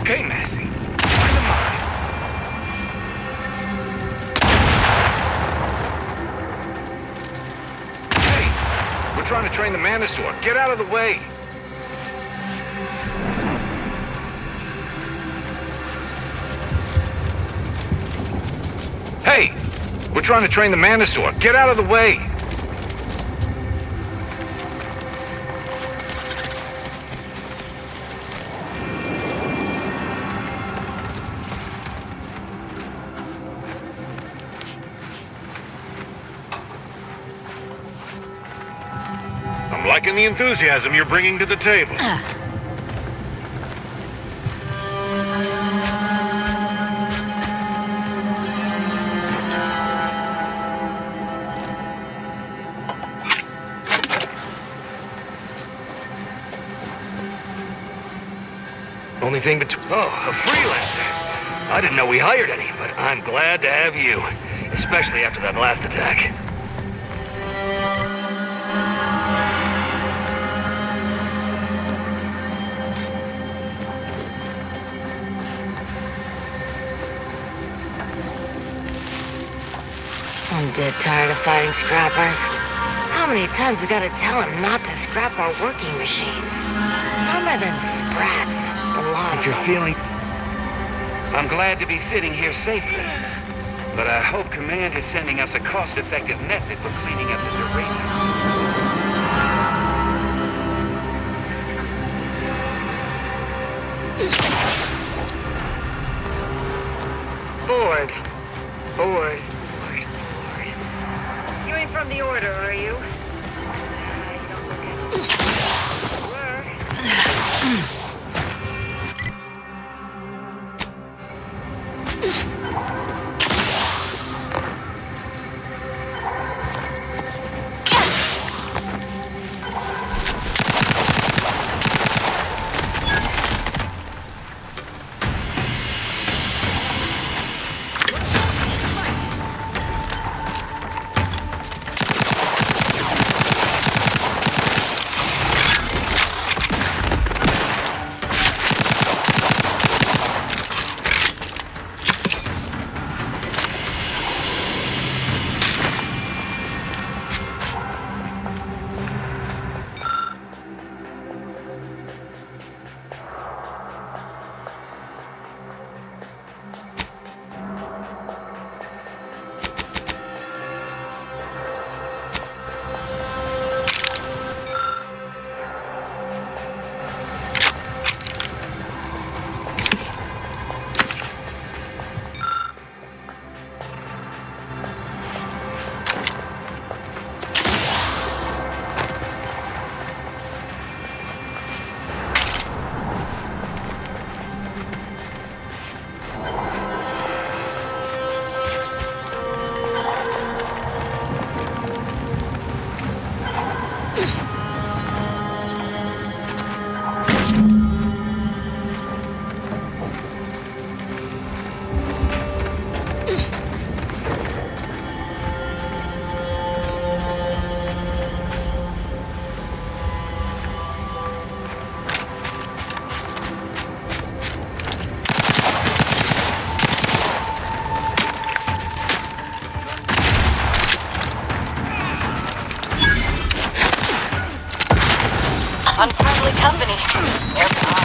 Okay, Massey. Find the mine. Hey! We're trying to train the Manosaur. Get out of the way! Hey! We're trying to train the Manosaur. Get out of the way! I'm liking the enthusiasm you're bringing to the table. Only thing between... Oh, a freelancer. I didn't know we hired any, but I'm glad to have you. Especially after that last attack. I'm dead tired of fighting scrappers. How many times we gotta tell him not to scrap our working machines? Dumber than sprats. A lot If of you're them. feeling... I'm glad to be sitting here safely. But I hope Command is sending us a cost-effective method for cleaning up this irradiance. Bored. Bored. Bored. Bored. You ain't from the Order, are you? You don't look it. Were. Unfriendly company. They're gone.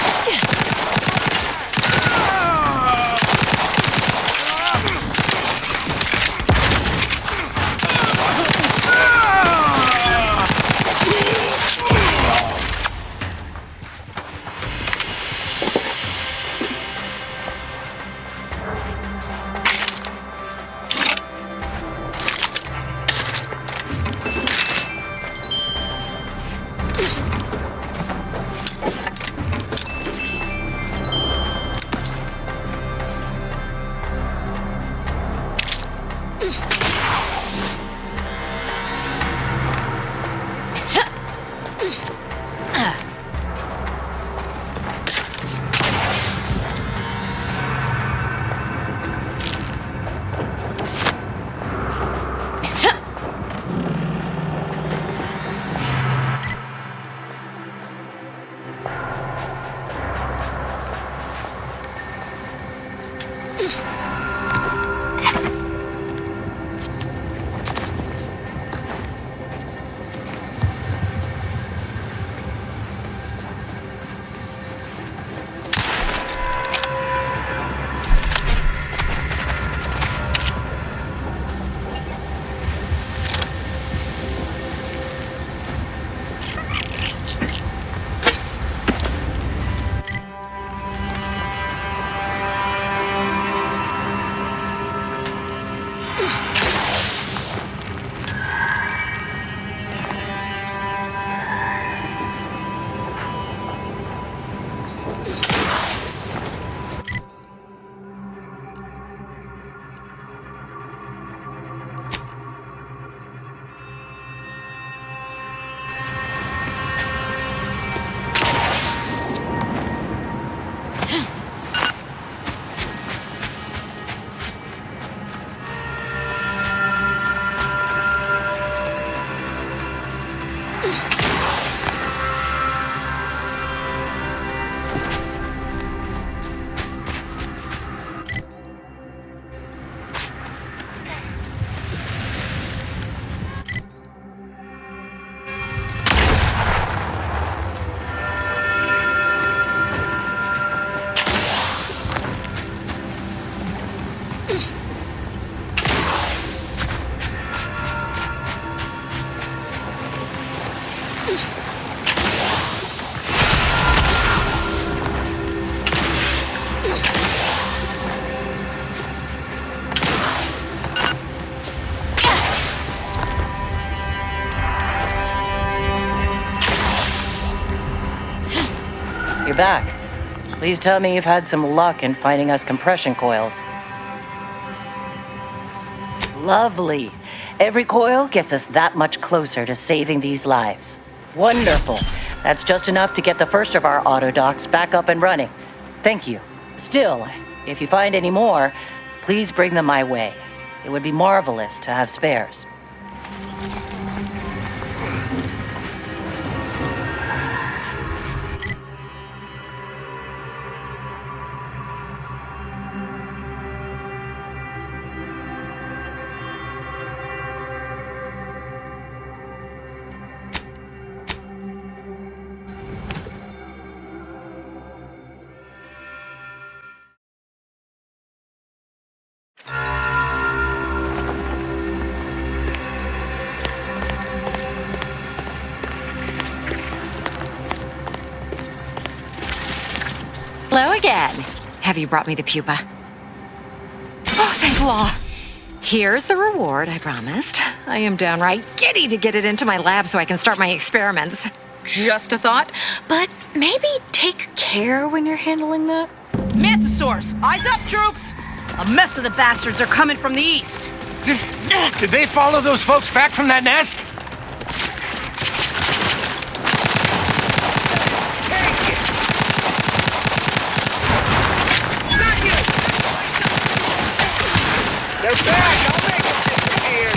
you're back. Please tell me you've had some luck in finding us compression coils. Lovely. Every coil gets us that much closer to saving these lives. Wonderful. That's just enough to get the first of our auto docks back up and running. Thank you. Still, if you find any more, please bring them my way. It would be marvelous to have spares. Hello again. Have you brought me the pupa? Oh, thank law. Here's the reward I promised. I am downright giddy to get it into my lab so I can start my experiments. Just a thought, but maybe take care when you're handling that. Mantisaurs, eyes up, troops! A mess of the bastards are coming from the east. Did they follow those folks back from that nest? They're back! I'll make them disappear!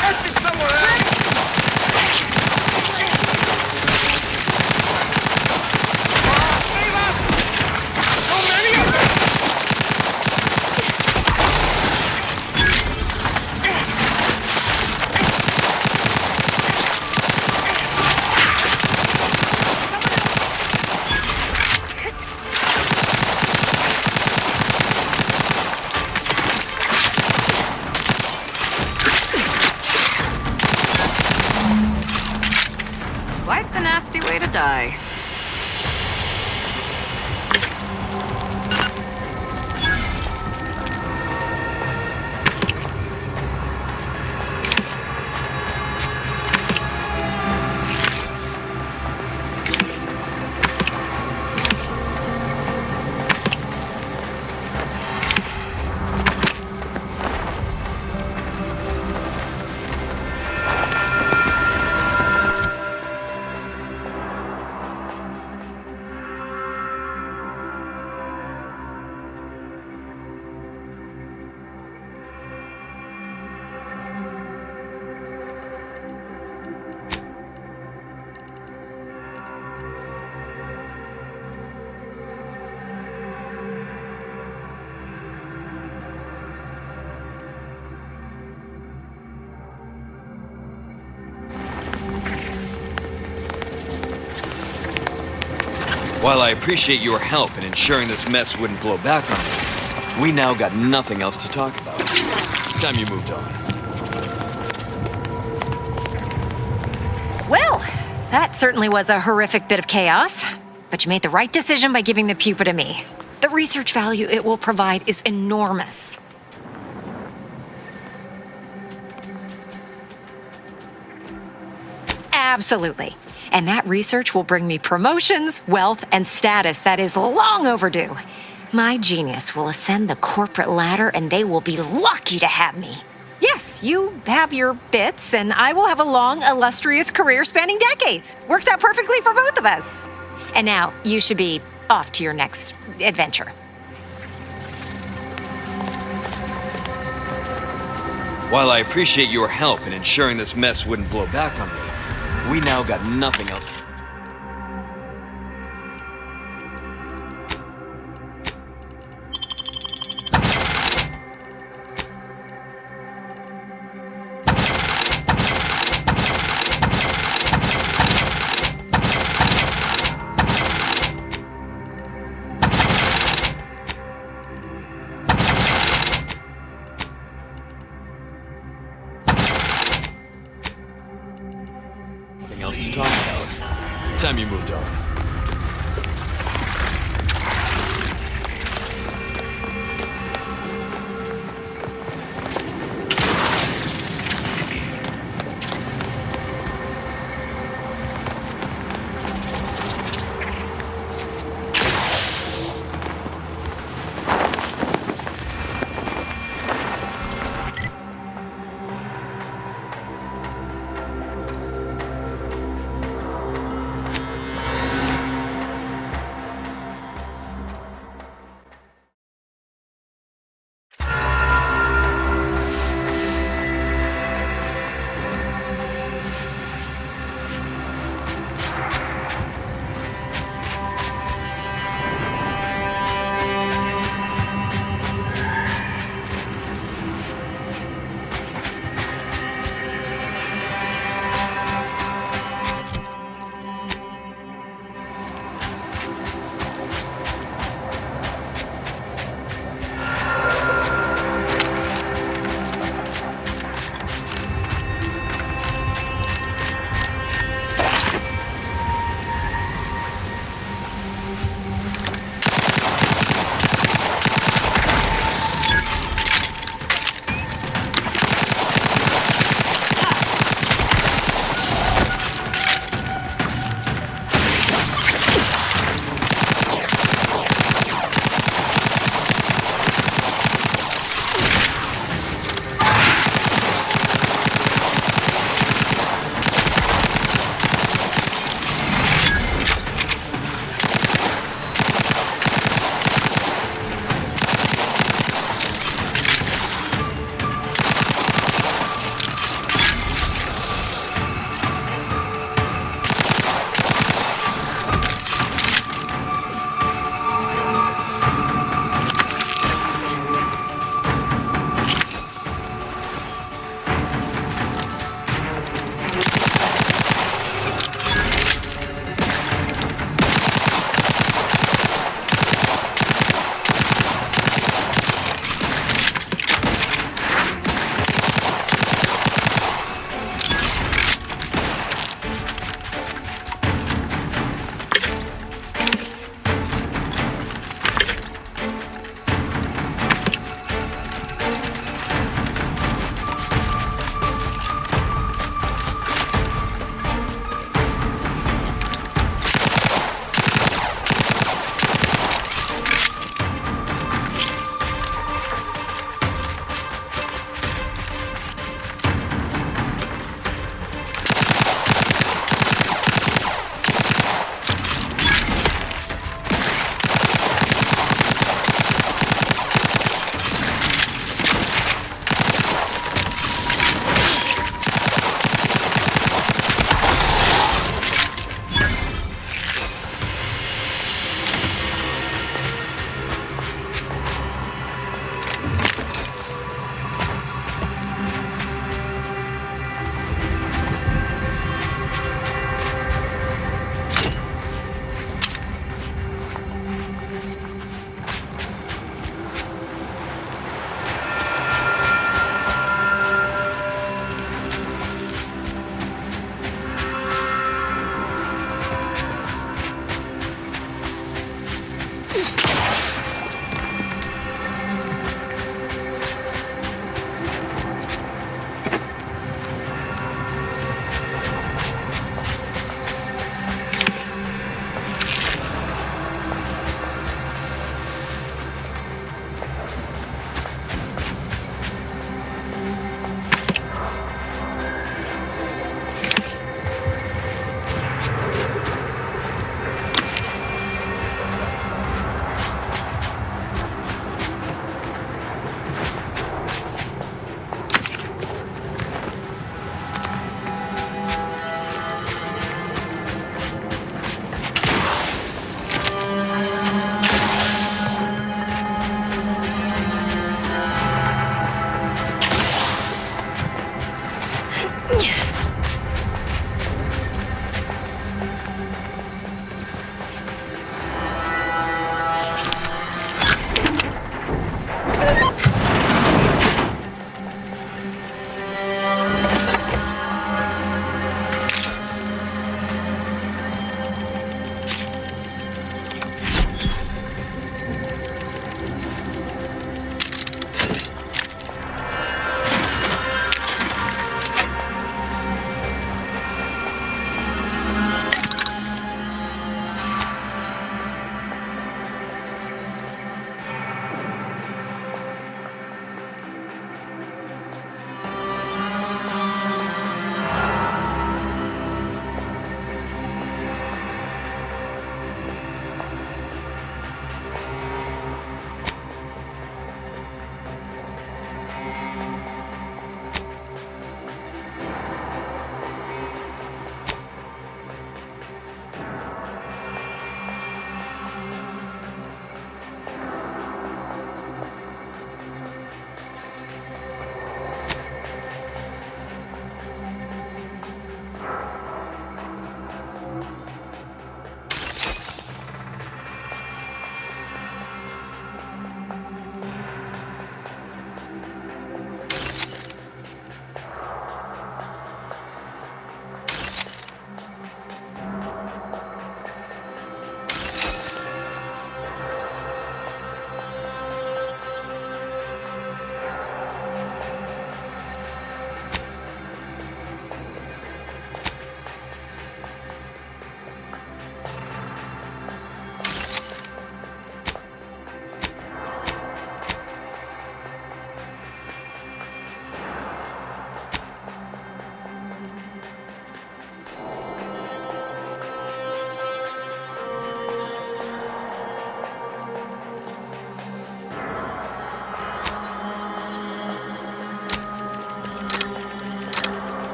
Nested somewhere else! Save us! So many of them! Quite the nasty way to die. While I appreciate your help in ensuring this mess wouldn't blow back on me, we now got nothing else to talk about. Time you moved on. Well, that certainly was a horrific bit of chaos, but you made the right decision by giving the pupa to me. The research value it will provide is enormous. Absolutely. And that research will bring me promotions, wealth, and status that is long overdue. My genius will ascend the corporate ladder, and they will be lucky to have me. Yes, you have your bits, and I will have a long, illustrious career spanning decades. Works out perfectly for both of us. And now, you should be off to your next adventure. While I appreciate your help in ensuring this mess wouldn't blow back on me, we now got nothing else. Nothing else to talk about. Time you moved on.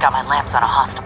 got my lamps on a hostile.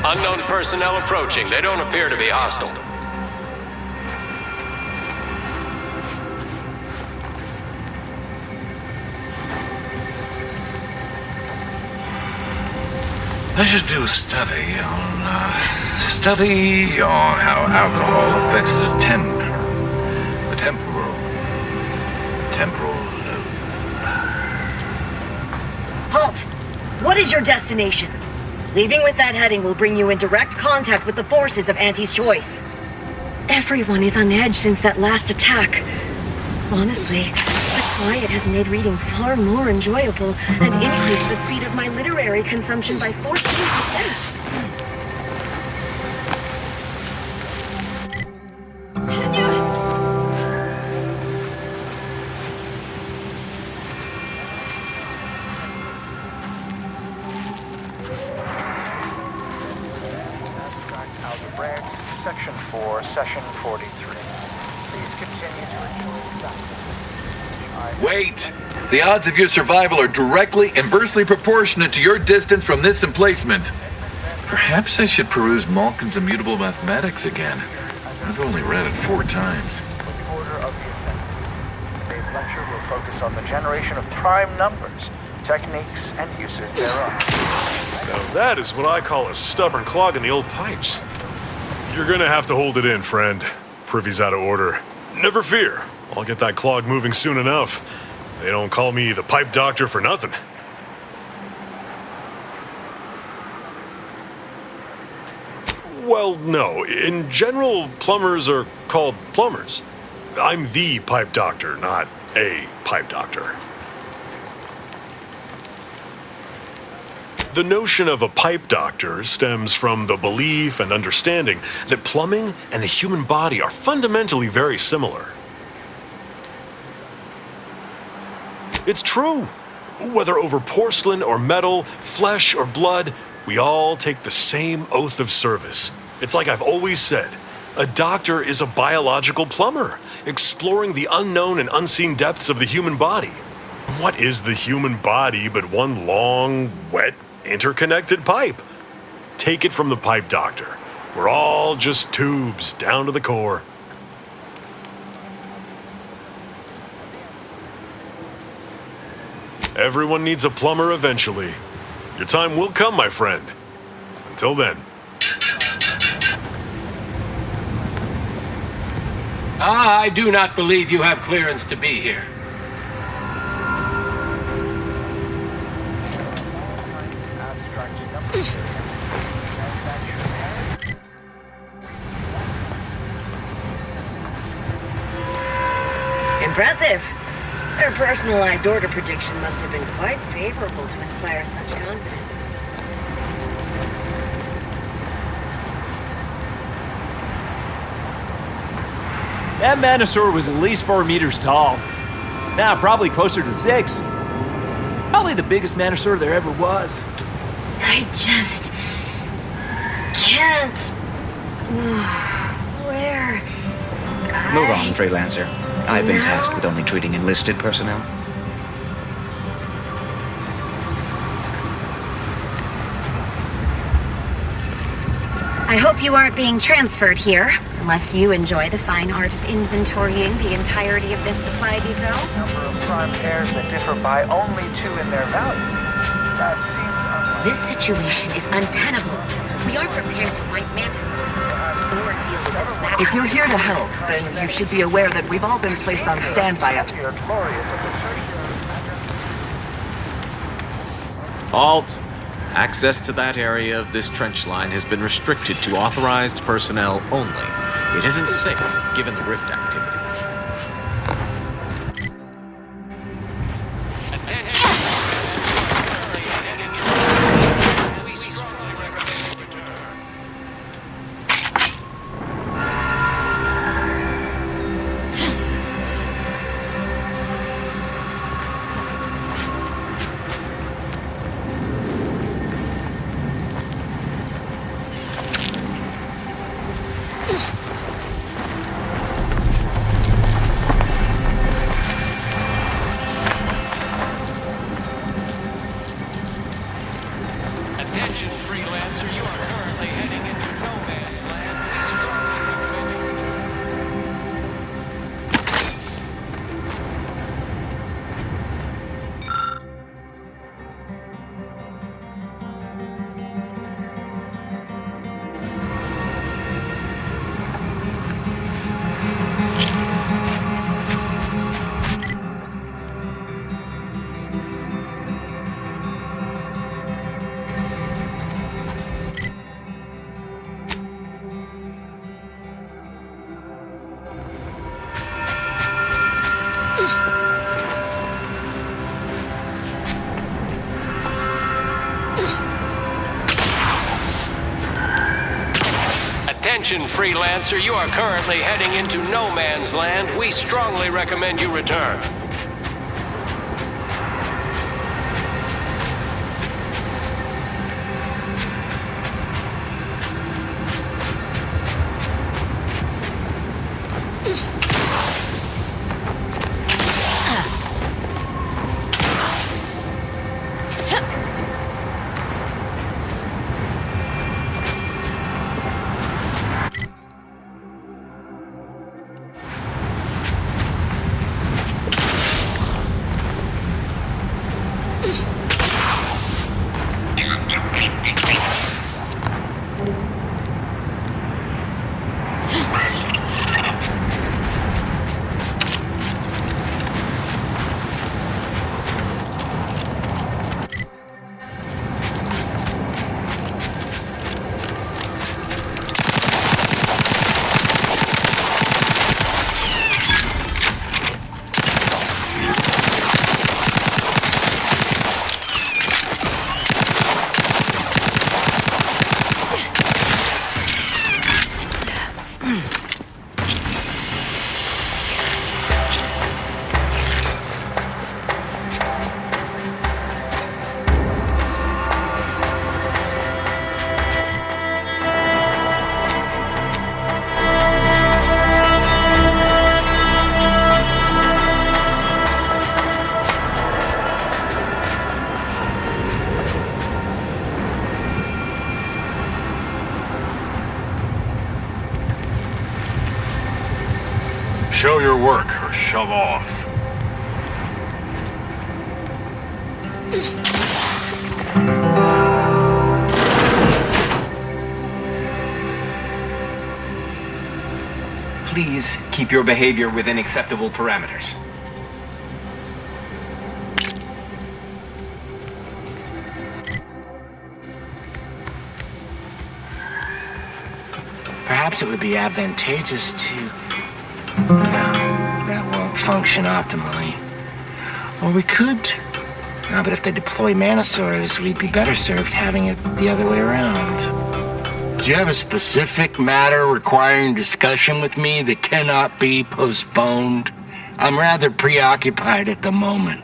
Unknown personnel approaching. They don't appear to be hostile. I should do a study on how alcohol affects the temporal lobe. Halt! What is your destination? Leaving with that heading will bring you in direct contact with the forces of Auntie's choice. Everyone is on edge since that last attack. Honestly, the quiet has made reading far more enjoyable and increased the speed of my literary consumption by 14%. Section 4, Session 43. Please continue to enjoy. Wait! The odds of your survival are directly inversely proportionate to your distance from this emplacement. Perhaps I should peruse Malkin's Immutable Mathematics again. I've only read it 4 times. The order of the ascendant. Today's lecture will focus on the generation of prime numbers, techniques, and uses thereof. Now that is what I call a stubborn clog in the old pipes. You're gonna have to hold it in, friend. Privy's out of order. Never fear. I'll get that clog moving soon enough. They don't call me the pipe doctor for nothing. Well, no. In general, plumbers are called plumbers. I'm the pipe doctor, not a pipe doctor. The notion of a pipe doctor stems from the belief and understanding that plumbing and the human body are fundamentally very similar. It's true. Whether over porcelain or metal, flesh or blood, we all take the same oath of service. It's like I've always said, a doctor is a biological plumber, exploring the unknown and unseen depths of the human body. What is the human body but one long, wet, interconnected pipe? Take it from the pipe doctor. We're all just tubes down to the core. Everyone needs a plumber eventually. Your time will come, my friend. Until then. I do not believe you have clearance to be here. Impressive. Their personalized order prediction must have been quite favorable to inspire such confidence. That Manosaur was at least 4 meters tall. Now, probably closer to 6. Probably the biggest Manosaur there ever was. I just can't. Where? Move on, Freelancer. I've been tasked with only treating enlisted personnel. I hope you aren't being transferred here, unless you enjoy the fine art of inventorying the entirety of this supply depot. Number of prime pairs that differ by only 2 in their value. That seems unlikely. This situation is untenable. We aren't prepared to fight mantisaurs or deal with this. If you're here to help, then you should be aware that we've all been placed on standby at... Halt! Access to that area of this trench line has been restricted to authorized personnel only. It isn't safe, given the rift activity. Attention, freelancer, you are currently heading into no man's land. We strongly recommend you... Attention, freelancer, you are currently heading into no man's land. We strongly recommend you return. Show your work or shove off. Please keep your behavior within acceptable parameters. Perhaps it would be advantageous to... No, that won't function optimally. Or we could... No, but if they deploy Manosaurs, we'd be better served having it the other way around. Do you have a specific matter requiring discussion with me that cannot be postponed? I'm rather preoccupied at the moment.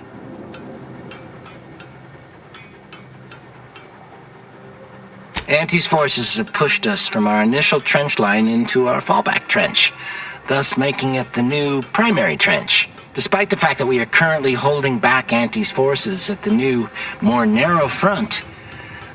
Auntie's forces have pushed us from our initial trench line into our fallback trench, thus making it the new primary trench. Despite the fact that we are currently holding back Auntie's forces at the new, more narrow front,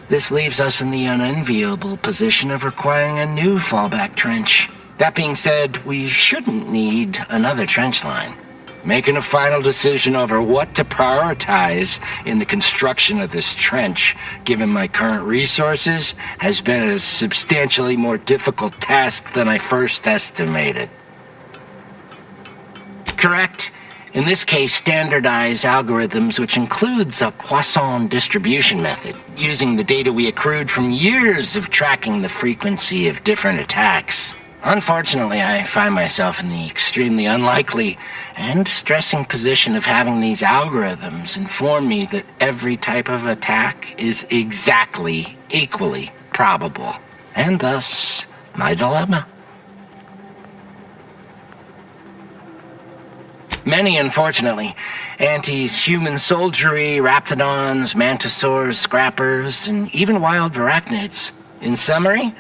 this leaves us in the unenviable position of requiring a new fallback trench. That being said, we shouldn't need another trench line. Making a final decision over what to prioritize in the construction of this trench, given my current resources, has been a substantially more difficult task than I first estimated. Correct? In this case, standardized algorithms, which includes a Poisson distribution method, using the data we accrued from years of tracking the frequency of different attacks. Unfortunately, I find myself in the extremely unlikely and distressing position of having these algorithms inform me that every type of attack is exactly, equally probable. And thus, my dilemma. Many, unfortunately. Auntie's human soldiery, raptidons, mantisaurs, scrappers, and even wild arachnids. In summary,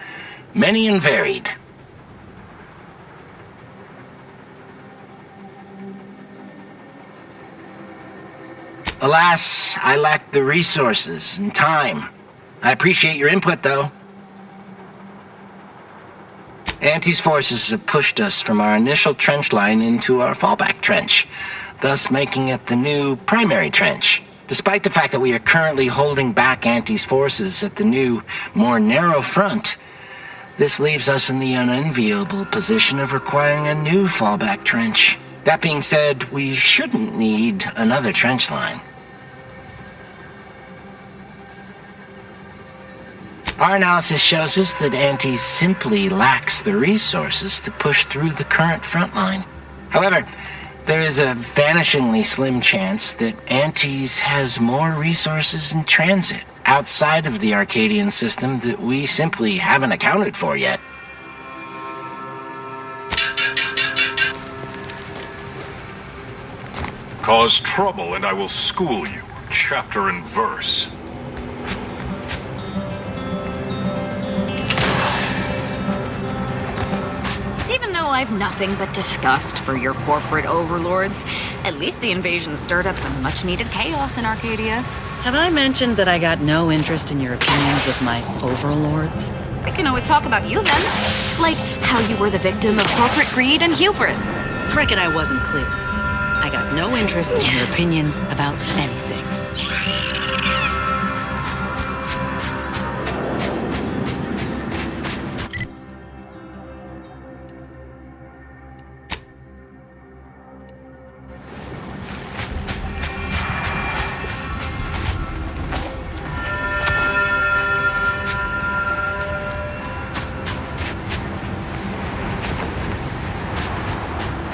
many and varied. Alas, I lack the resources and time. I appreciate your input, though. Auntie's forces have pushed us from our initial trench line into our fallback trench, thus making it the new primary trench. Despite the fact that we are currently holding back Auntie's forces at the new, more narrow front, this leaves us in the unenviable position of requiring a new fallback trench. That being said, we shouldn't need another trench line. Our analysis shows us that Auntie simply lacks the resources to push through the current front line. However, there is a vanishingly slim chance that Auntie's has more resources in transit outside of the Arcadian system that we simply haven't accounted for yet. Cause trouble and I will school you, chapter and verse. Even though I've nothing but disgust for your corporate overlords, at least the invasion stirred up some much-needed chaos in Arcadia. Have I mentioned that I got no interest in your opinions of my overlords? We can always talk about you then. Like how you were the victim of corporate greed and hubris. Reckon I wasn't clear. I got no interest in your opinions about anything.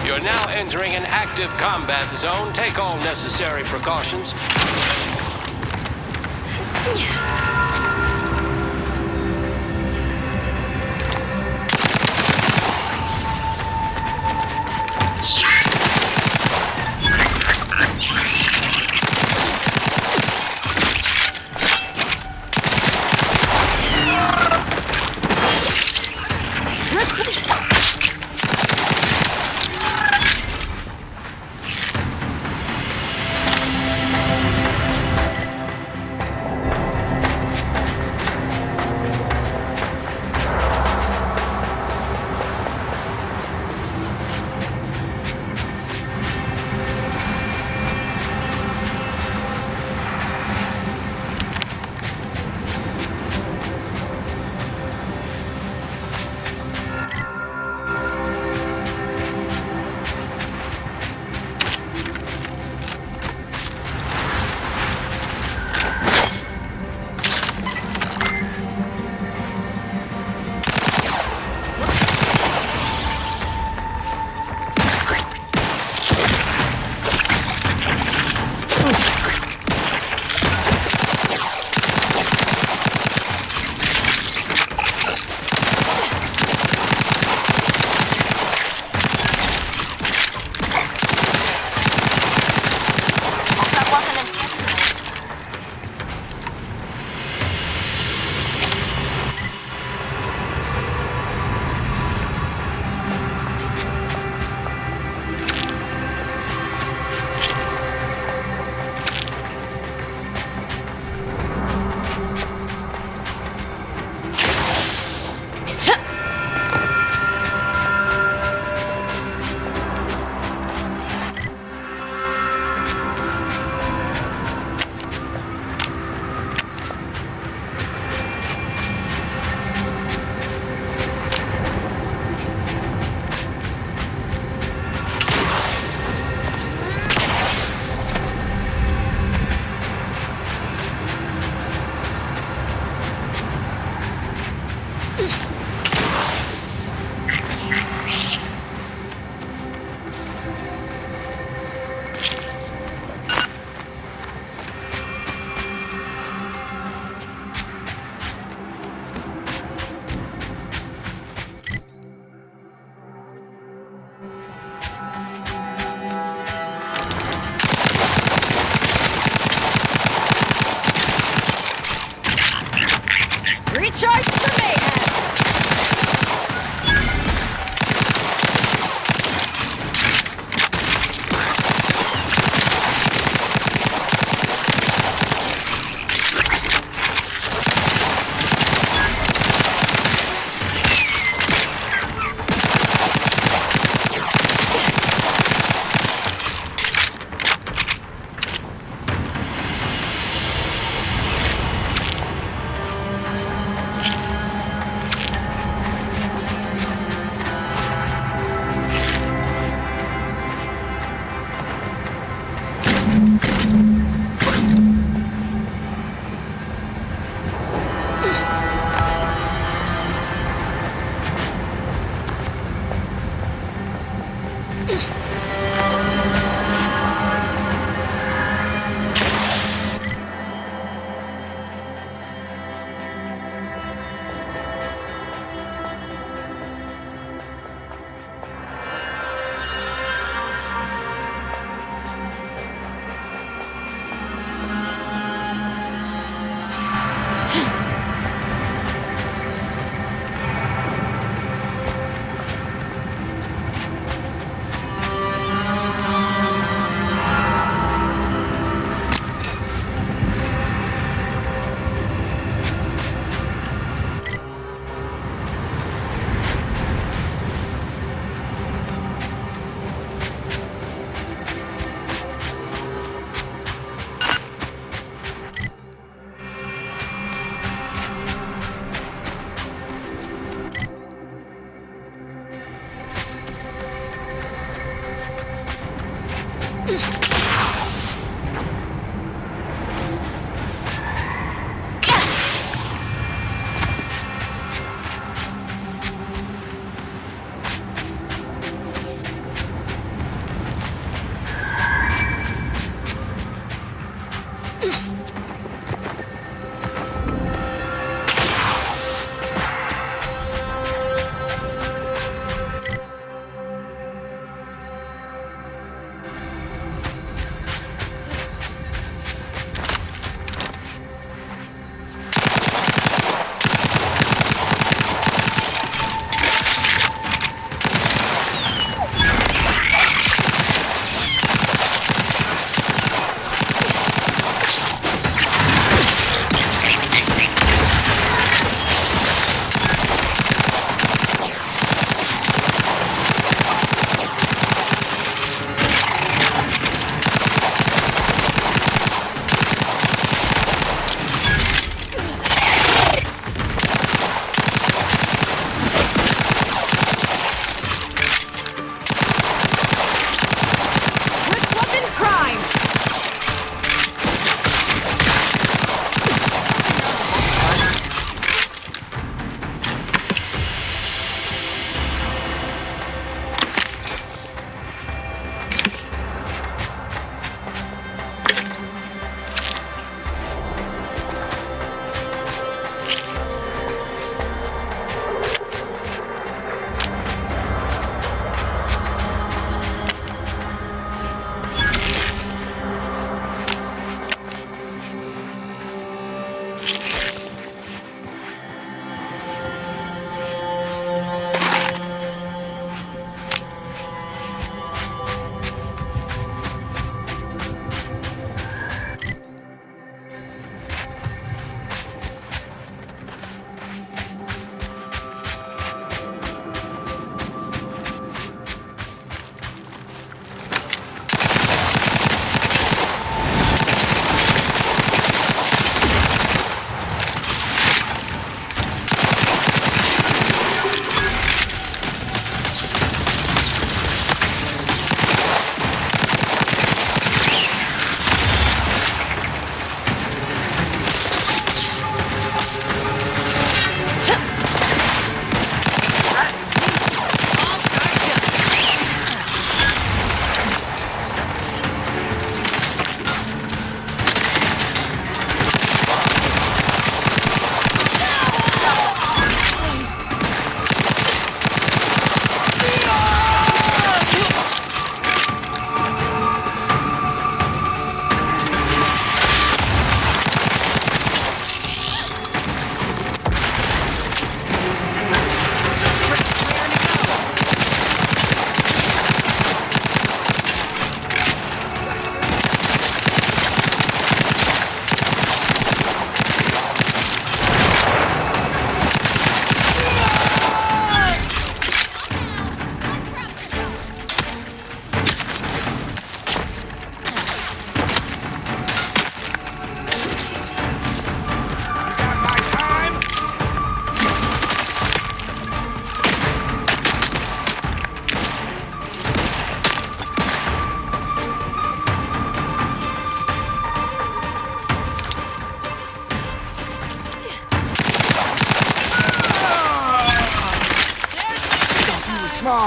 You're now entering an active combat zone. Take all necessary precautions.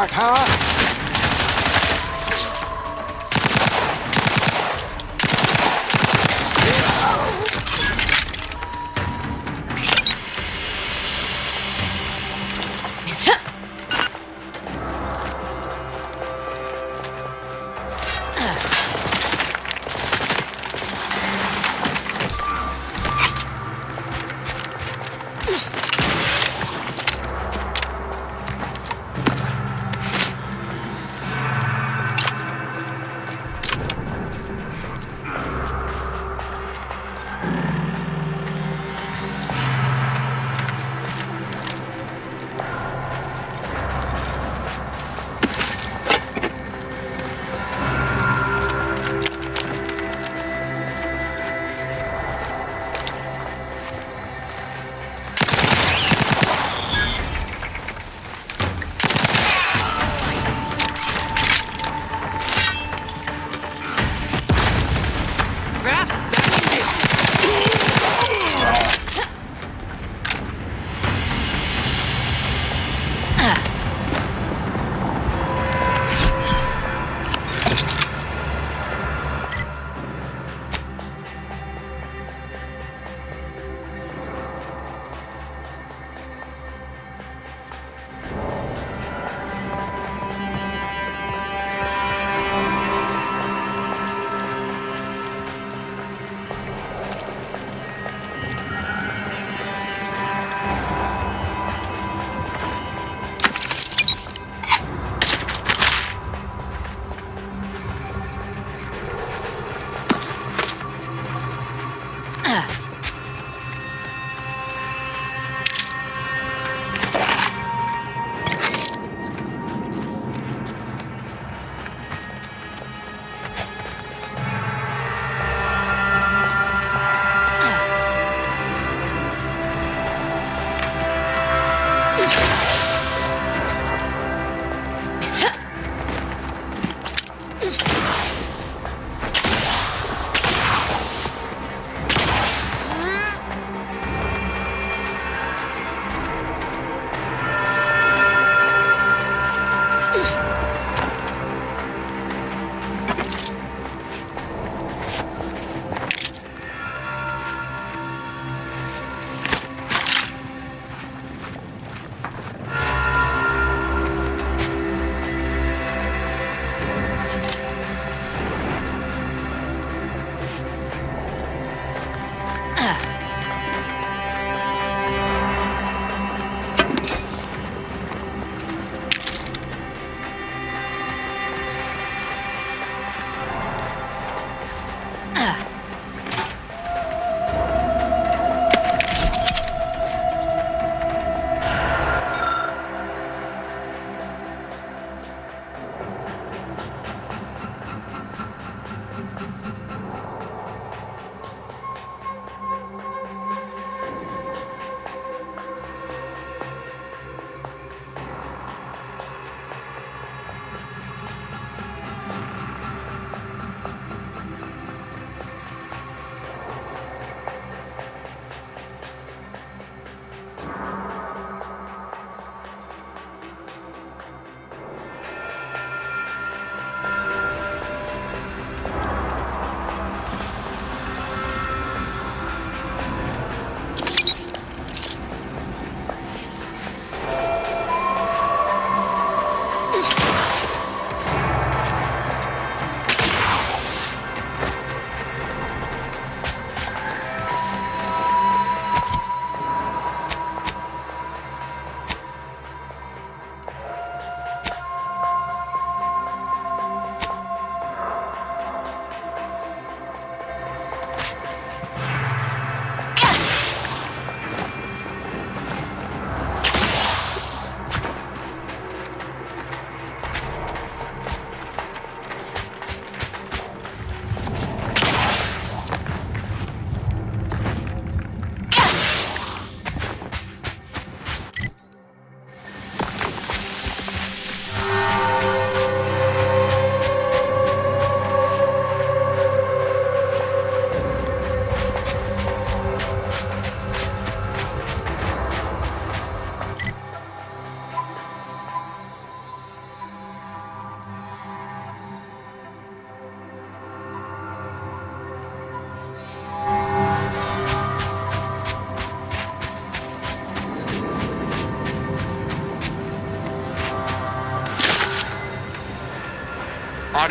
smart, huh?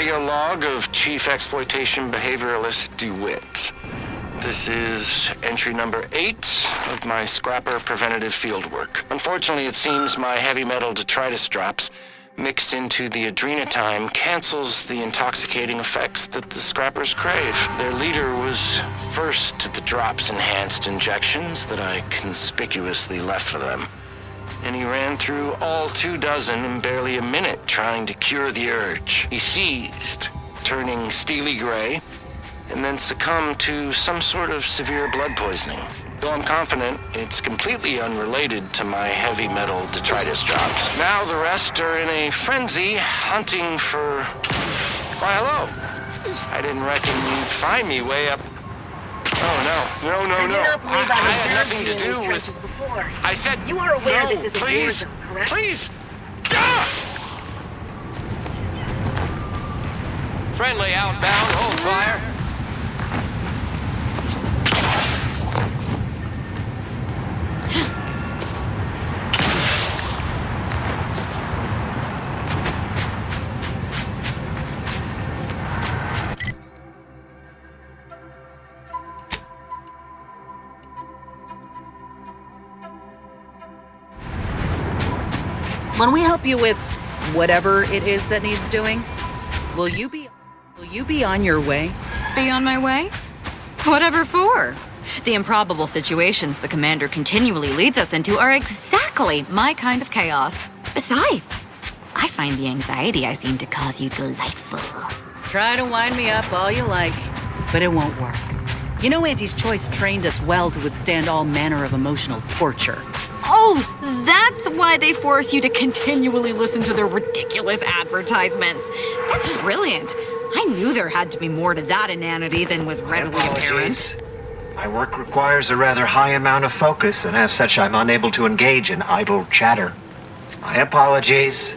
audio log of Chief Exploitation Behavioralist DeWitt. This is entry number 8 of my scrapper preventative fieldwork. Unfortunately, it seems my heavy metal detritus drops mixed into the adrenatime cancels the intoxicating effects that the scrappers crave. Their leader was first to the drops-enhanced injections that I conspicuously left for them. And he ran through all 24 in barely a minute trying to cure the urge. He seized, turning steely gray, and then succumbed to some sort of severe blood poisoning. Though I'm confident it's completely unrelated to my heavy metal detritus drops. Now the rest are in a frenzy hunting for... Why, hello. I didn't reckon you'd find me way up... Oh, no. No. I do not believe I had nothing to in do these with... trenches before. I said... You are aware no, this is a war please, zone, correct? Please! Ah! Friendly outbound, hold fire. When we help you with whatever it is that needs doing, will you be on your way? Be on my way? Whatever for? The improbable situations the commander continually leads us into are exactly my kind of chaos. Besides, I find the anxiety I seem to cause you delightful. Try to wind me up all you like, but it won't work. You know Auntie's Choice trained us well to withstand all manner of emotional torture. Oh, that's why they force you to continually listen to their ridiculous advertisements. That's brilliant. I knew there had to be more to that inanity than was readily apparent. My work requires a rather high amount of focus, and as such, I'm unable to engage in idle chatter. My apologies.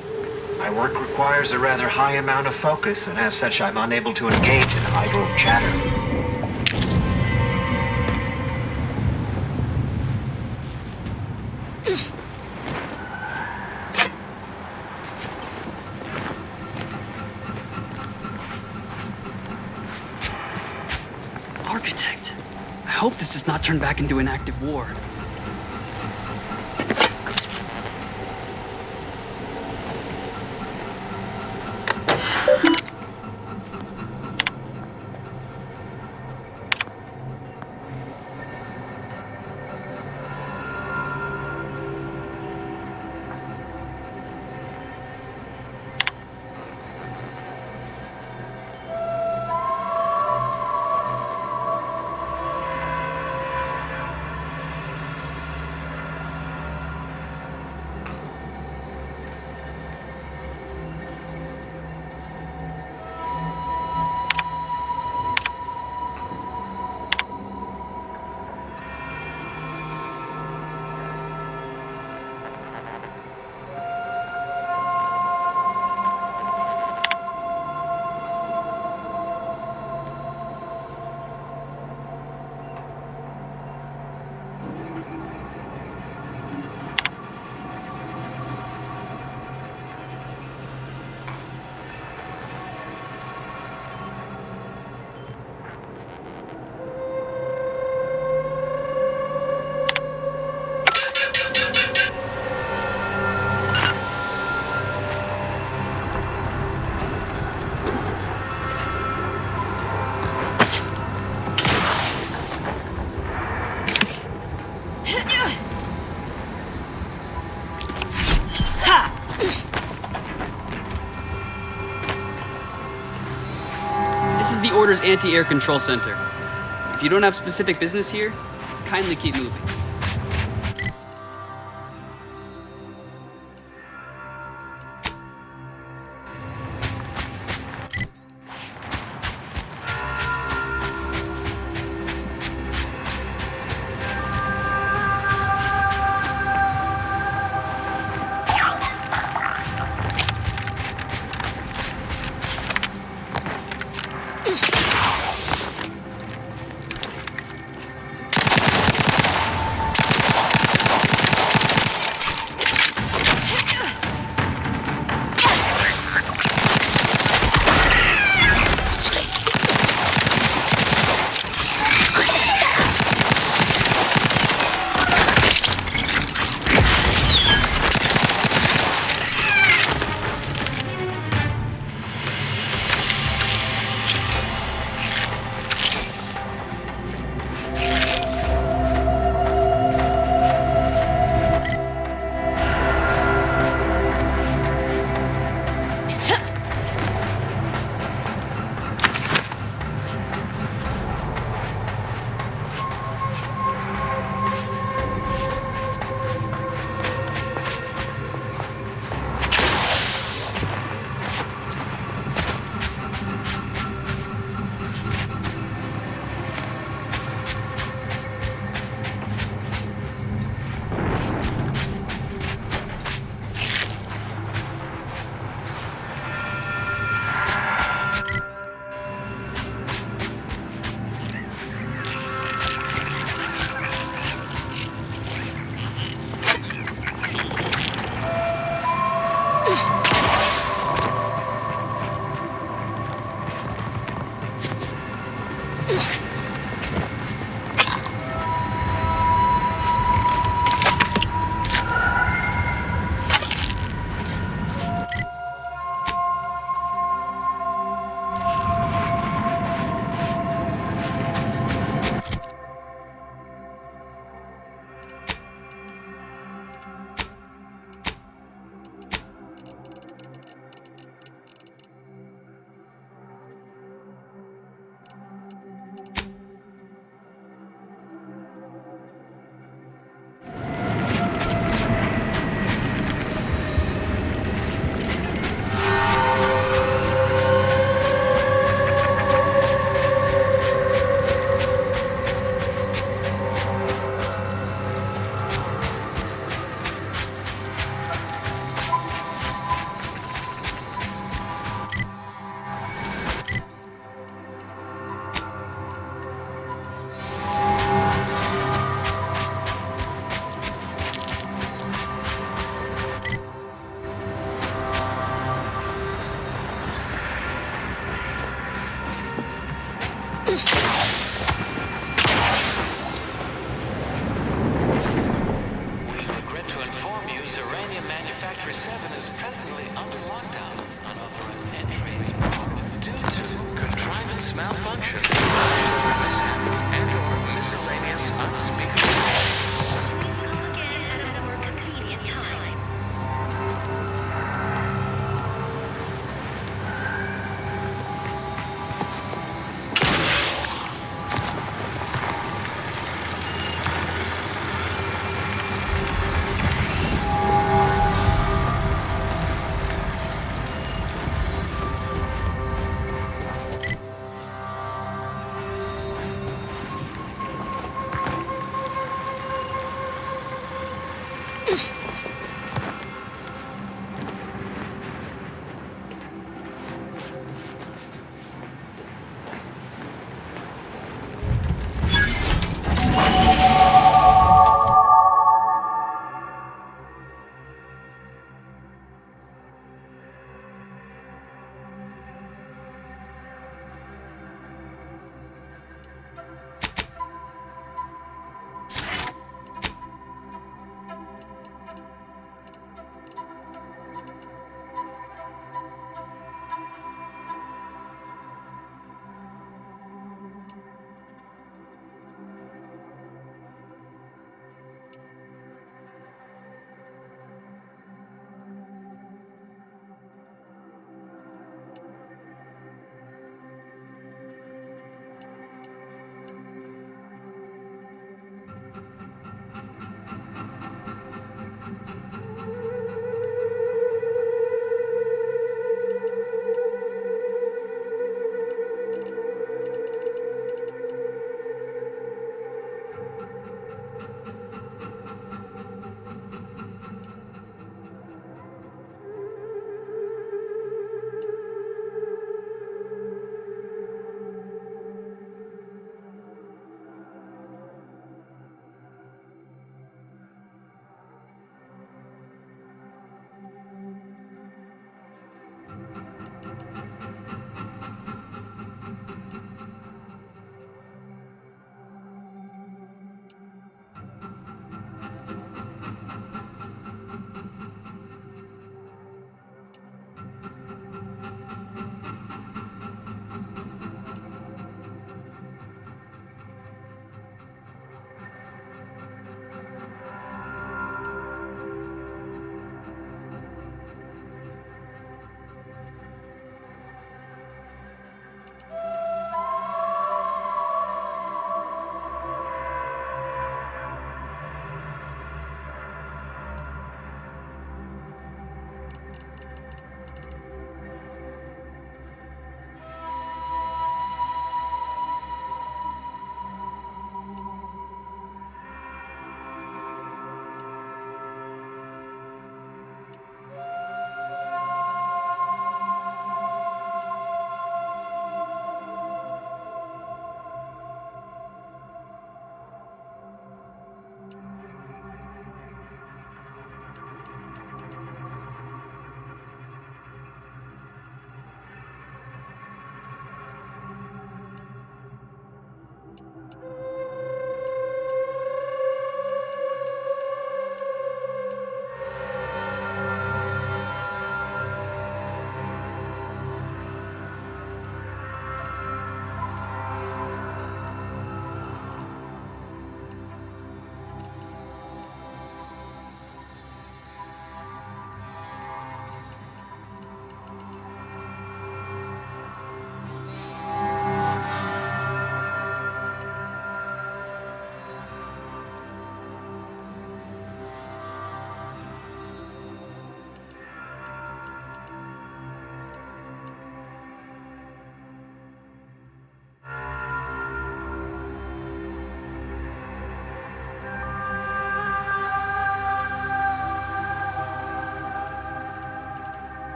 My work requires a rather high amount of focus, and as such, I'm unable to engage in idle chatter. Architect. I hope this does not turn back into an active war. This is the Order's anti-air control center. If you don't have specific business here, kindly keep moving. We regret to inform you, Uranium Manufacturer 7 is presently under lockdown. Unauthorized entry is blocked due to contrivance malfunction, and/or miscellaneous unspeakable. Please call again at a more convenient time.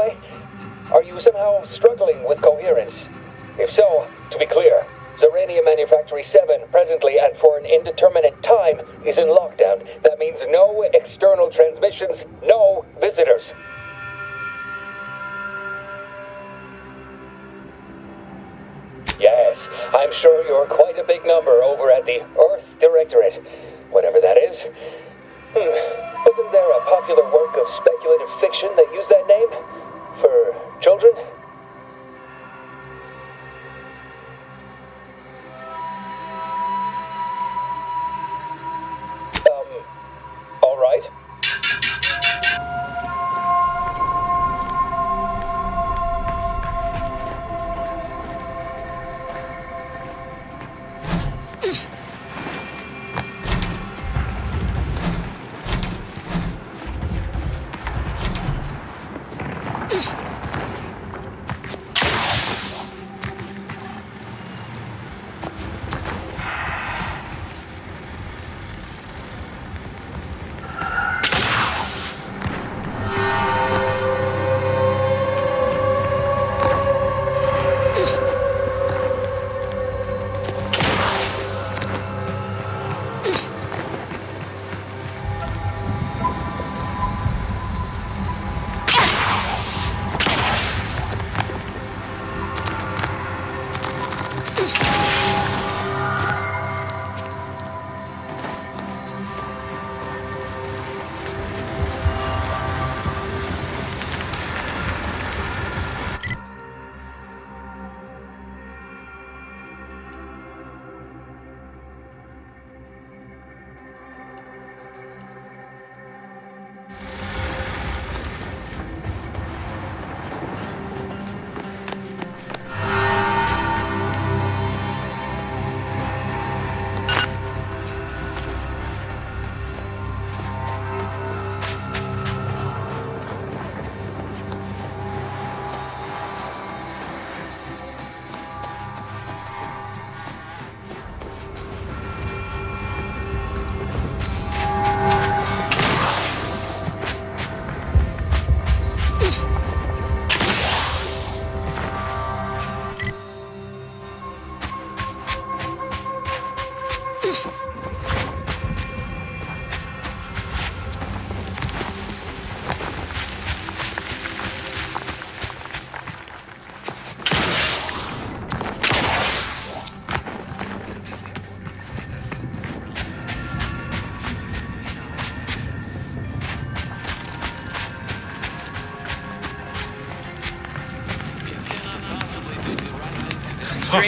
okay? Are you somehow struggling with coherence? If so, to be clear, Zerania Manufactory 7, presently and for an indeterminate time, is in lockdown. That means no external transmissions, no visitors. Yes, I'm sure you're quite a big number over at the Earth Directorate, whatever that is. Wasn't there a popular work of speculative fiction that used that name? For children? All right.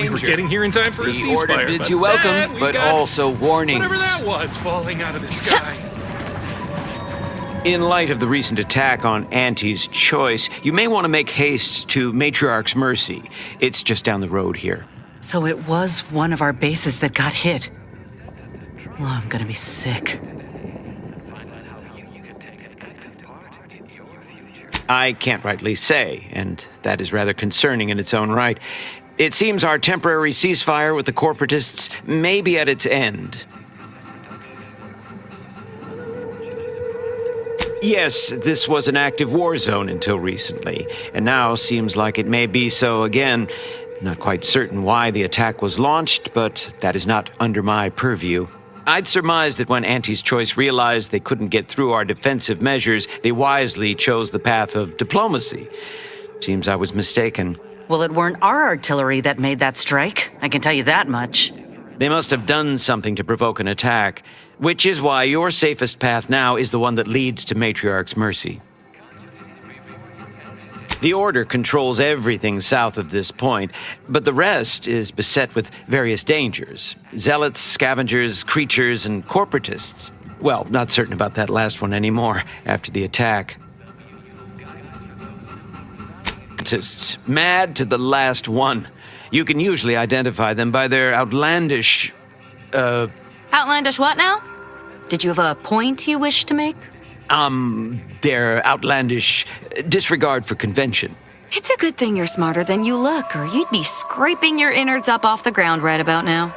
We were getting here in time for a ceasefire. The order bids you instead, welcome, but also warnings. Whatever that was falling out of the sky. In light of the recent attack on Auntie's Choice, you may want to make haste to Matriarch's Mercy. It's just down the road here. So it was one of our bases that got hit. Well, I'm gonna be sick. I can't rightly say, and that is rather concerning in its own right. It seems our temporary ceasefire with the corporatists may be at its end. Yes, this was an active war zone until recently, and now seems like it may be so again. Not quite certain why the attack was launched, but that is not under my purview. I'd surmise that when Auntie's Choice realized they couldn't get through our defensive measures, they wisely chose the path of diplomacy. Seems I was mistaken. Well, it weren't our artillery that made that strike. I can tell you that much. They must have done something to provoke an attack, which is why your safest path now is the one that leads to Matriarch's Mercy. The Order controls everything south of this point, but the rest is beset with various dangers. Zealots, scavengers, creatures, and corporatists. Well, not certain about that last one anymore after the attack. Mad to the last one. You can usually identify them by their outlandish, Outlandish what now? Did you have a point you wish to make? Their outlandish disregard for convention. It's a good thing you're smarter than you look, or you'd be scraping your innards up off the ground right about now.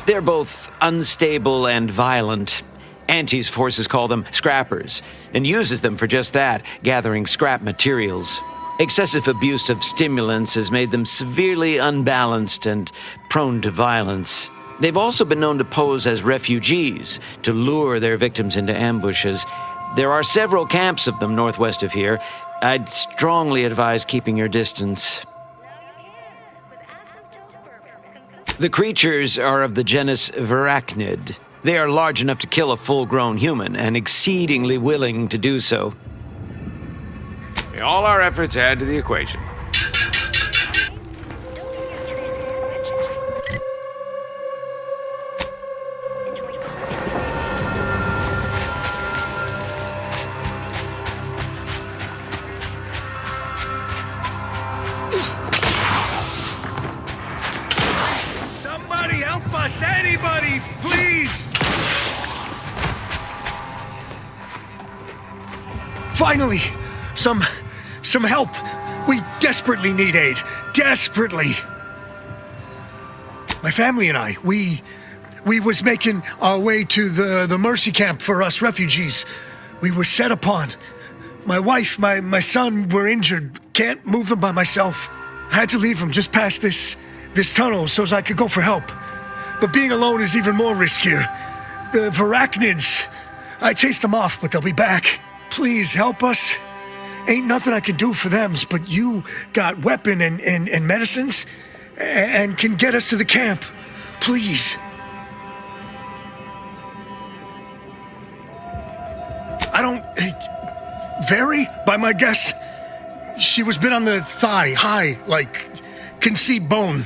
They're both unstable and violent. Auntie's forces call them scrappers, and uses them for just that, gathering scrap materials. Excessive abuse of stimulants has made them severely unbalanced and prone to violence. They've also been known to pose as refugees, to lure their victims into ambushes. There are several camps of them northwest of here. I'd strongly advise keeping your distance. The creatures are of the genus Varachnid. They are large enough to kill a full-grown human, and exceedingly willing to do so. All our efforts add to the equation. Somebody help us! Anybody, please! Finally! Some help! We desperately need aid. Desperately! My family and I, we was making our way to the Mercy camp for us refugees. We were set upon. My wife, my son were injured. Can't move them by myself. I had to leave them just past this tunnel so as I could go for help. But being alone is even more riskier. The Varachnids, I chased them off, but they'll be back. Please help us. Ain't nothing I can do for them, but you got weapon and medicines and can get us to the camp. Please. I don't... Vary, by my guess. She was bit on the thigh, high, like, can see bone.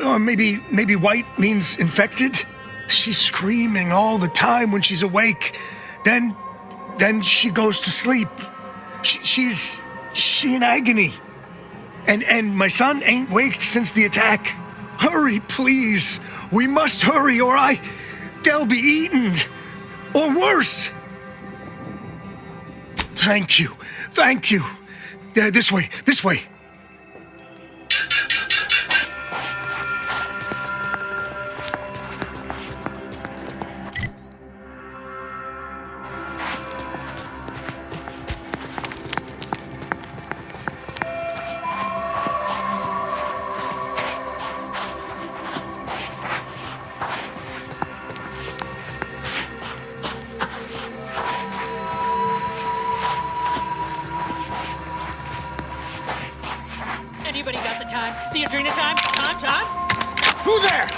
Or maybe white means infected? She's screaming all the time when she's awake. Then she goes to sleep. She in agony. And my son ain't waked since the attack. Hurry, please. We must hurry or they'll be eaten. Or worse. Thank you. This way. Anybody got the time? The Adrena time? Time? Who there?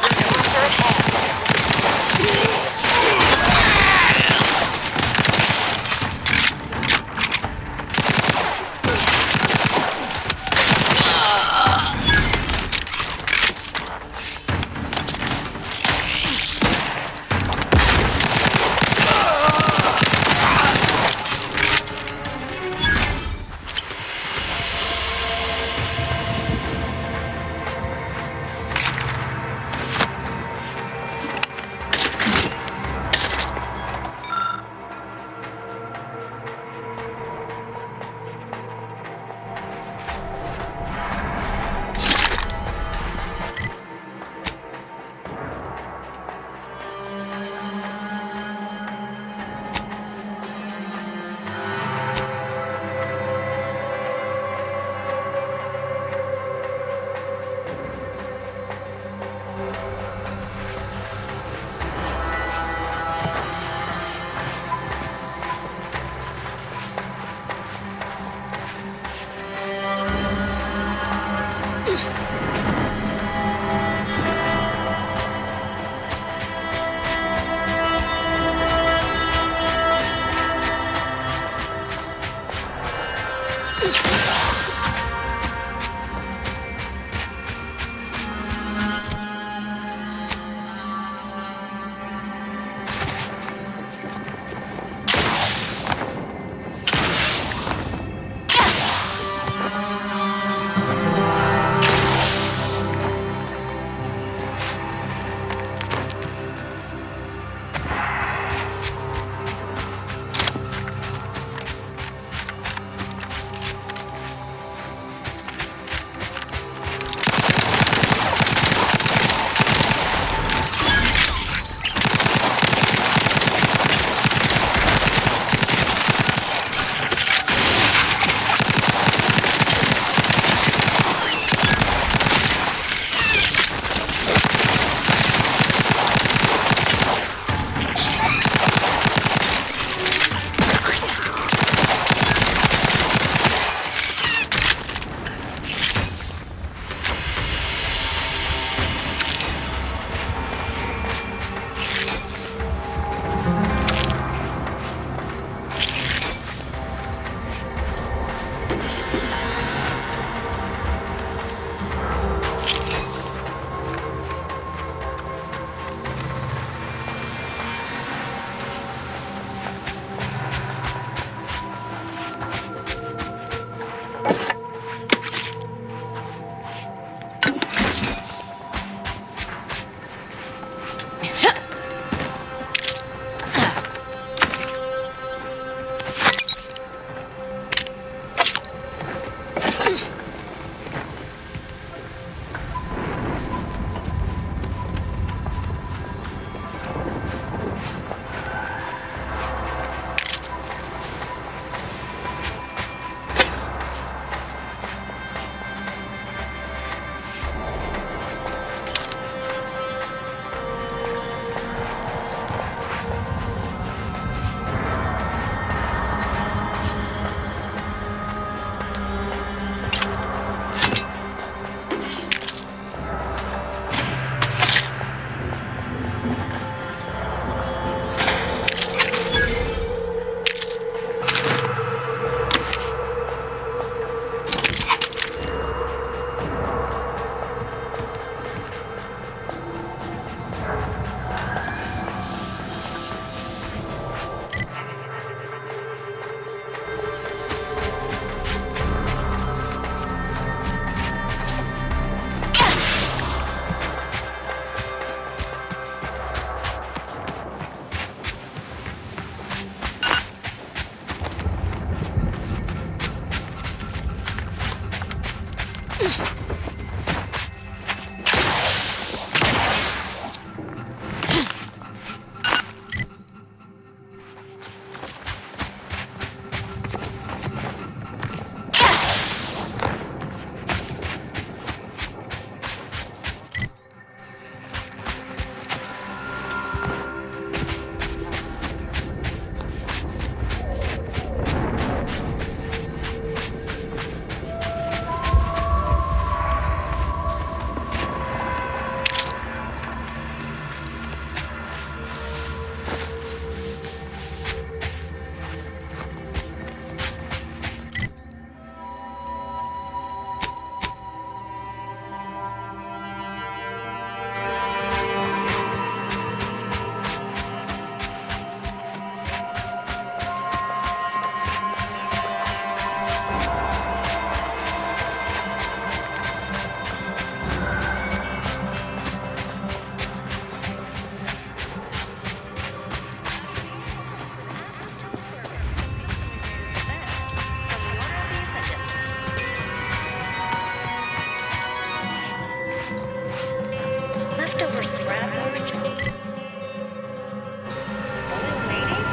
Spoiled mayonnaise?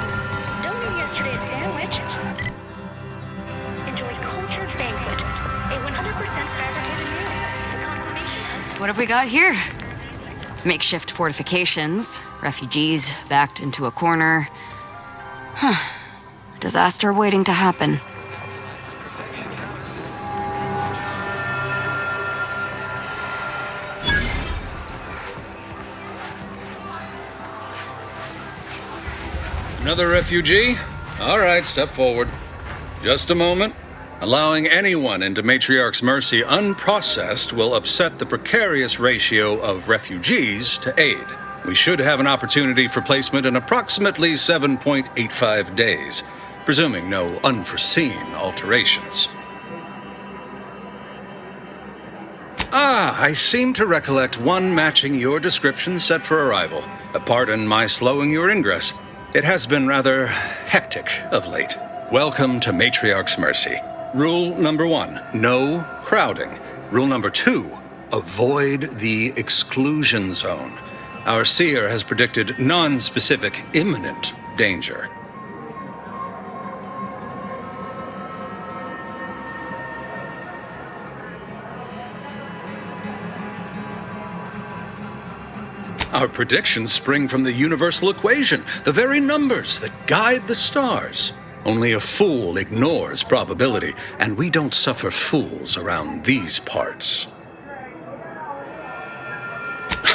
Don't eat yesterday's sandwich. Enjoy cultured banquet, a 100% fabricated meal. The consummation of... What have we got here? Makeshift fortifications, refugees backed into a corner. Disaster waiting to happen. Another refugee? All right, step forward. Just a moment. Allowing anyone into Matriarch's Mercy unprocessed will upset the precarious ratio of refugees to aid. We should have an opportunity for placement in approximately 7.85 days, presuming no unforeseen alterations. I seem to recollect one matching your description set for arrival. Pardon my slowing your ingress. It has been rather hectic of late. Welcome to Matriarch's Mercy. Rule number 1, no crowding. Rule number 2, avoid the exclusion zone. Our seer has predicted non-specific imminent danger. Our predictions spring from the universal equation, the very numbers that guide the stars. Only a fool ignores probability, and we don't suffer fools around these parts.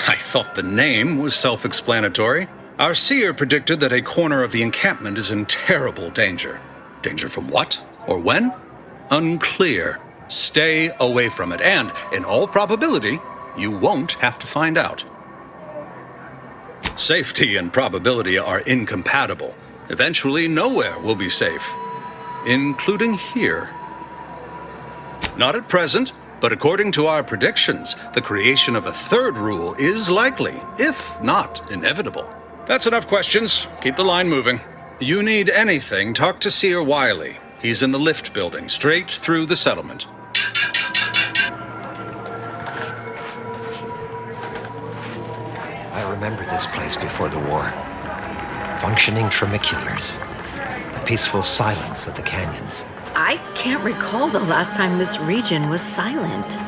I thought the name was self-explanatory. Our seer predicted that a corner of the encampment is in terrible danger. Danger from what? Or when? Unclear. Stay away from it, and, in all probability, you won't have to find out. Safety and probability are incompatible. Eventually, nowhere will be safe, including here. Not at present, but according to our predictions, the creation of a third rule is likely, if not inevitable. That's enough questions. Keep the line moving. You need anything, talk to Seer Wiley. He's in the lift building, straight through the settlement. I remember this place before the war. Functioning tramiculars. The peaceful silence of the canyons. I can't recall the last time this region was silent.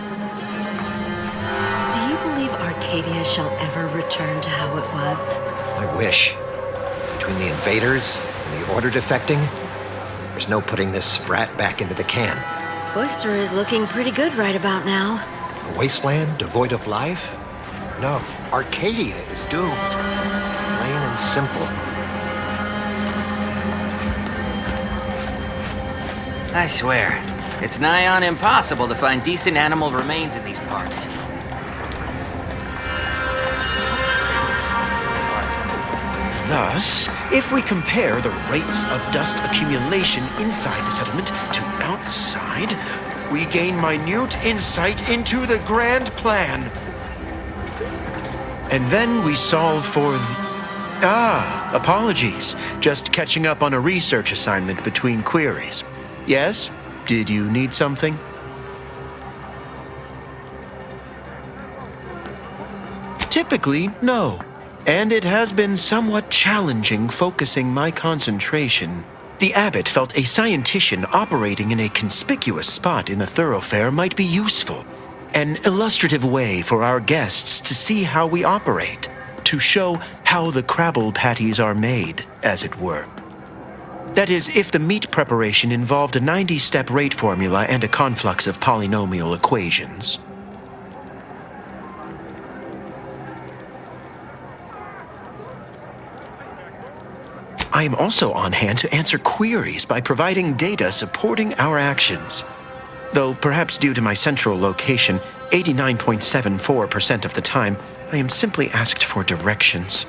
Do you believe Arcadia shall ever return to how it was? I wish. Between the invaders and the Order defecting, there's no putting this sprat back into the can. Cloister is looking pretty good right about now. A wasteland devoid of life? No, Arcadia is doomed. Plain and simple. I swear, it's nigh on impossible to find decent animal remains in these parts. Thus, if we compare the rates of dust accumulation inside the settlement to outside, we gain minute insight into the grand plan. And then we solve for apologies. Just catching up on a research assignment between queries. Yes? Did you need something? Typically, no. And it has been somewhat challenging focusing my concentration. The abbot felt a scientician operating in a conspicuous spot in the thoroughfare might be useful. An illustrative way for our guests to see how we operate. To show how the crabble patties are made, as it were. That is, if the meat preparation involved a 90-step rate formula and a conflux of polynomial equations. I am also on hand to answer queries by providing data supporting our actions. Though perhaps due to my central location, 89.74% of the time, I am simply asked for directions.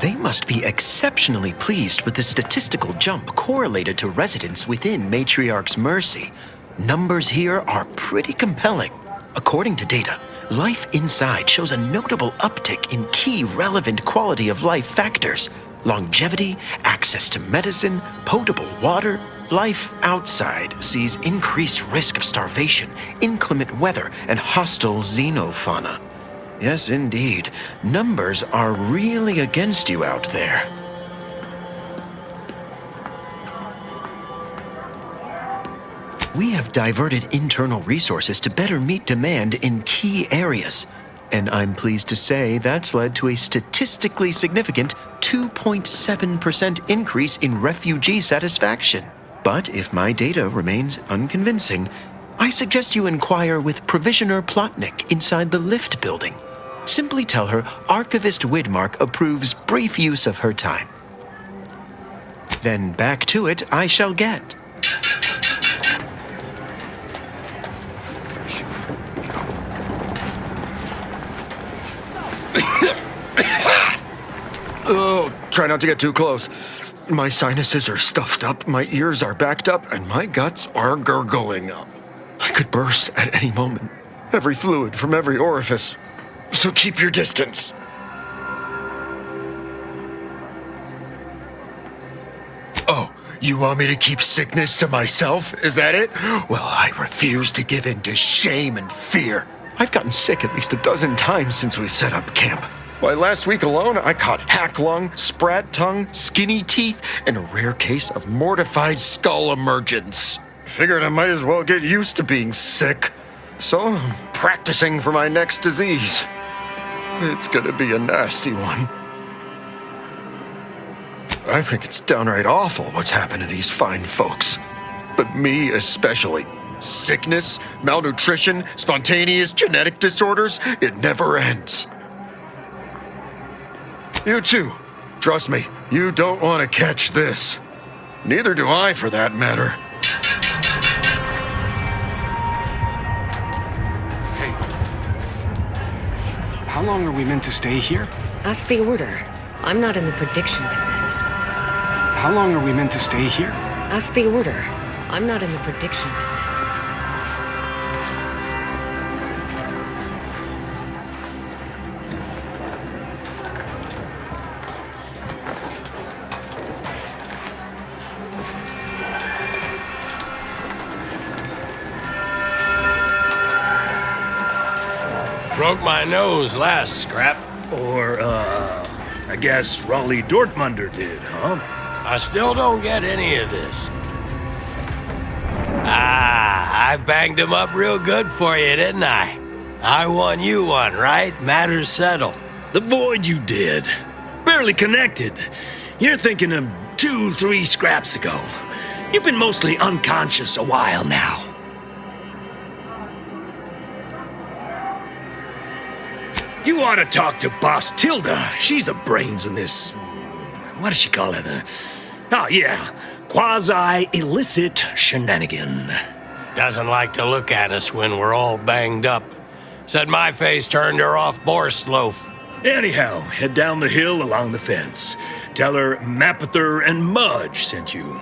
They must be exceptionally pleased with the statistical jump correlated to residents within Matriarch's Mercy. Numbers here are pretty compelling. According to data, life inside shows a notable uptick in key relevant quality of life factors: longevity, access to medicine, potable water, Life outside sees increased risk of starvation, inclement weather, and hostile xenofauna. Yes, indeed. Numbers are really against you out there. We have diverted internal resources to better meet demand in key areas. And I'm pleased to say that's led to a statistically significant 2.7% increase in refugee satisfaction. But if my data remains unconvincing, I suggest you inquire with Provisioner Plotnik inside the lift building. Simply tell her Archivist Widmark approves brief use of her time. Then back to it I shall get. Oh, try not to get too close. My sinuses are stuffed up, my ears are backed up, and my guts are gurgling. I could burst at any moment. Every fluid from every orifice. So keep your distance. Oh, you want me to keep sickness to myself? Is that it? Well, I refuse to give in to shame and fear. I've gotten sick at least a dozen times since we set up camp. Why, last week alone, I caught hack lung, sprat tongue, skinny teeth, and a rare case of mortified skull emergence. Figured I might as well get used to being sick. So I'm practicing for my next disease. It's gonna be a nasty one. I think it's downright awful what's happened to these fine folks. But me especially. Sickness, malnutrition, spontaneous genetic disorders, it never ends. You too. Trust me, you don't want to catch this. Neither do I, for that matter. Hey. How long are we meant to stay here? Ask the Order. I'm not in the prediction business. How long are we meant to stay here? Ask the Order. I'm not in the prediction business. Broke my nose last scrap. Or, I guess Raleigh Dortmunder did, huh? I still don't get any of this. I banged him up real good for you, didn't I? I won, you won, right? Matters settled. The void you did. Barely connected. You're thinking of 2-3 scraps ago. You've been mostly unconscious a while now. You ought to talk to Boss Tilda. She's the brains in this... What does she call it? Oh, yeah. Quasi-illicit shenanigan. Doesn't like to look at us when we're all banged up. Said my face turned her off Borstloaf. Anyhow, head down the hill along the fence. Tell her Mapother and Mudge sent you.